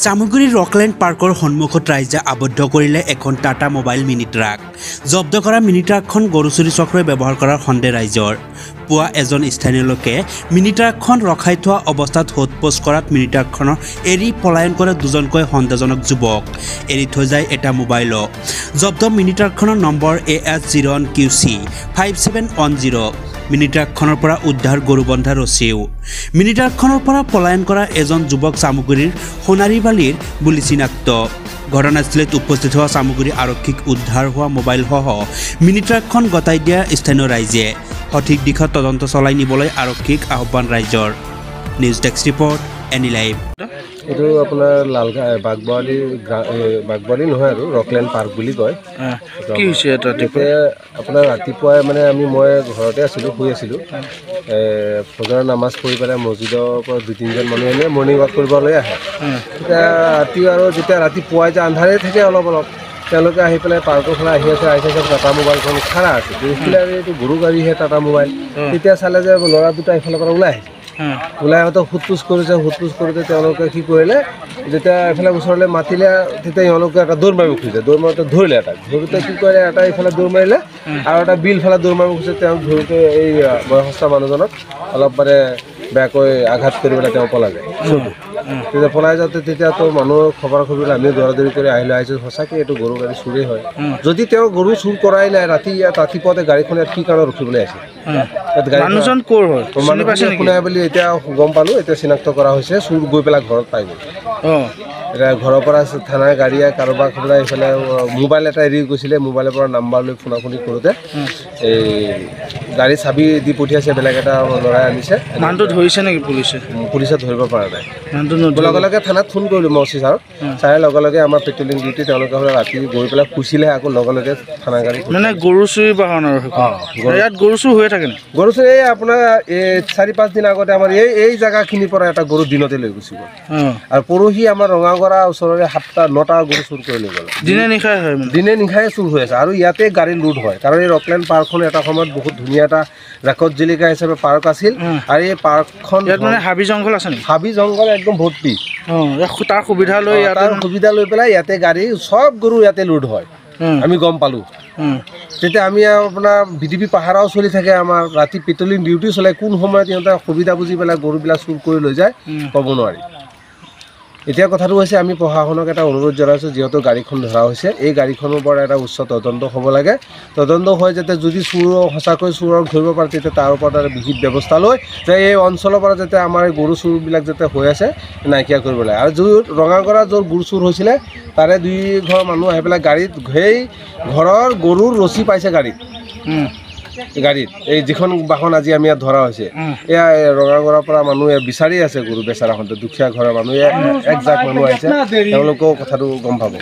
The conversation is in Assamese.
চামুগুৰি ৰকলেণ্ড পাৰ্কৰ সন্মুখত ৰাইজে আবদ্ধ কৰিলে এখন টাটা মোবাইল মিনি ট্ৰাক। জব্দ কৰা মিনি ট্ৰাকখন গৰু চুৰি চক্ৰই ব্যৱহাৰ কৰাৰ সন্দেহ ৰাইজৰ। পুৱা এজন স্থানীয় লোকে মিনি ট্ৰাকখন ৰখাই থোৱা অৱস্থাত সোধপোছ কৰাত মিনি ট্ৰাকখনৰ এৰি পলায়ন কৰে দুজনকৈ সন্দেহজনক যুৱক। এৰি থৈ যায় এটা মোবাইলো। জব্দ মিনি ট্ৰাকখনৰ নম্বৰ AS01QC 5710। মিনি ট্ৰাকখনৰ পৰা উদ্ধাৰ গৰুবন্ধা ৰছীও। মিনি ট্ৰাকখনৰ পৰা পলায়ন কৰা এজন যুৱক চামুগুৰিৰ সোণাৰীবালিৰ বুলি চিনাক্ত। ঘটনাস্থলীত উপস্থিত হোৱা চামুগুৰি আৰক্ষীক উদ্ধাৰ হোৱা মোবাইলসহ মিনি ট্ৰাকখন গতাই দিয়া স্থানীয় ৰাইজে। সঠিক দিশত তদন্ত চলাই নিবলৈ আৰক্ষীক আহ্বান ৰাইজৰ। News desk report any live. এইটো আপোনাৰ বাগবাৰী নহয় আৰু ৰকলেণ্ড পাৰ্ক বুলি কয়। কি হৈছে আপোনাৰ ৰাতিপুৱাই মানে মই ঘৰতে আছিলোঁ, শুই আছিলোঁ। ফজৰৰ নামাজ পঢ়ি পেলাই মছজিদৰ পৰা 2-3জন মানুহ এনেই মৰ্ণিং ৱাক কৰিবলৈ আহে। তেতিয়া ৰাতি আৰু যেতিয়া ৰাতিপুৱাই যে আন্ধাৰে থাকে অলপ তেওঁলোকে আহি পেলাই পাৰ্কৰ ফালে আহিছে টাটা মোবাইলখন খাৰা আছে। দেখিলে এইটো গৰু গাড়ীহে টাটা মোবাইল। তেতিয়া চালে যে ল'ৰা দুটা এইফালৰ পৰা ওলাই আহিছে। ওলাই আহোঁতে সোধপোছ কৰোঁতে তেওঁলোকে কি কৰিলে, যেতিয়া এফালে ওচৰলৈ মাতিলে তেতিয়া তেওঁলোকে এটা দৌৰ মাৰিব খুজিলে। দৌৰ মাৰোঁতে ধৰিলে এটাক। ধৰোঁতে কি কৰিলে, এটা ইফালে দৌৰ মাৰিলে আৰু এটা বিল ফালে দৌৰ মাৰিব খুজিছে। তেওঁক ধৰোঁতে এই বয়সস্থ মানুহজনক অলপ বেয়াকৈ আঘাত কৰি পেলাই তেওঁ পলালে। তেতিয়া পলাই যাওঁতে তেতিয়াতো মানুহৰ খবৰ আমি দৌৰা-দৌৰি কৰি আহিছোঁ। সঁচাকৈ এইটো গৰু গাড়ী চুৰেই হয়। যদি তেওঁ গৰু চুৰ কৰাই নাই, ৰাতিপুৱাতে গাড়ীখন ইয়াত কি কাৰণত ৰখিবলৈ আছে? মানুহজন ক'ৰ হয় শুনাই বুলি এতিয়া গম পালোঁ। এতিয়া চিনাক্ত কৰা হৈছে। চুৰ গৈ পেলাই ঘৰত পাই গ'ল। এতিয়া ঘৰৰ পৰা থানাৰ গাড়ীয়ে কাৰোবাক এইফালে মোবাইল এটা এৰি গৈছিলে। মোবাইলৰ পৰা নাম্বাৰ লৈ ফোনা-ফোনি কৰোঁতে এই গাড়ী চাবি দি পঠিয়াইছে, বেলেগ এটা ল'ৰাই আনিছে। মানুহটো ধৰিছে নেকি পুলিচে ধৰিব পৰা নাই। লগে লগে থানাত ফোন কৰিলোঁ মই ছাৰক। ছাৰে লগে লগে আমাৰ পেট্ৰলিং ডিউটি তেওঁলোকে ৰাতি গৈ পেলাই খুচিলে, আকৌ লগে লগে থানা গাড়ী মানে গৰু চুৰি বাহন আৰু ইয়াত গৰু চুৰ হৈ থাকে। গৰু চুৰ এই আপোনাৰ 4-5 দিন আগতে আমাৰ এই জেগাখিনিৰ পৰা এটা গৰু দিনতে লৈ গুচি গ'ল। আৰু পৰহি আমাৰ ৰঙাগড়া ওচৰৰে 7-9টা গৰু চুৰ কৰি লৈ গ'ল। দিনে নিশাই চুৰ হৈ আছে। আৰু ইয়াতে গাড়ী লোড হয়। কাৰণ এই ৰকলেণ্ড পাৰ্কখন এটা সময়ত বহুত ধুনীয়া এটা জাকত জিলিকা হিচাপে পাৰ্ক আছিল। আৰু এই পাৰ্কখন হাবি জংঘল আছে নেকি? হাবি জংঘল একদম ভৰ্তি। তাৰ সুবিধা লৈ পেলাই ইয়াতে গাড়ী চব গৰু ইয়াতে লোড হয়। আমি গম পালোঁ। তেতিয়া আমি আপোনাৰ VDP পাহাৰাও চলি থাকে। আমাৰ ৰাতি পেট্ৰলিং ডিউটি চলে। কোন সময়ত সিহঁতে সুবিধা বুজি পেলাই গৰুবিলাক চুৰ কৰি লৈ যায় ক'ব নোৱাৰি। এতিয়া কথাটো হৈছে, আমি প্ৰশাসনক এটা অনুৰোধ জনাইছোঁ, যিহেতু গাড়ীখন ধৰা হৈছে, এই গাড়ীখনৰ পৰা এটা উচ্চ তদন্ত হ'ব লাগে। তদন্ত হৈ যাতে যদি সঁচাকৈ চোৰক ধৰিব পাৰে, তেতিয়া তাৰ ওপৰত এটা বিহিত ব্যৱস্থা লৈ যে এই অঞ্চলৰ পৰা যাতে আমাৰ এই গৰু চুৰবিলাক যাতে হৈ আছে নাইকিয়া কৰিব লাগে। আৰু ৰঙাগড়া য'ত গৰু চুৰ হৈছিলে, তাৰে 2 ঘৰ মানুহ আহি পেলাই গাড়ীত সেই ঘৰৰ গৰুৰ ৰছী পাইছে গাড়ীত এই যিখন বাহন আজি আমি ইয়াত ধৰা হৈছে। এয়া ৰঙাগড়াৰ পৰা মানুহে বিচাৰি আছে গৰু বেচাৰাখনতে। দুখীয়া ঘৰৰ মানুহে একজাক মানুহ আহিছে, তেওঁলোকেও কথাটো গম পাব।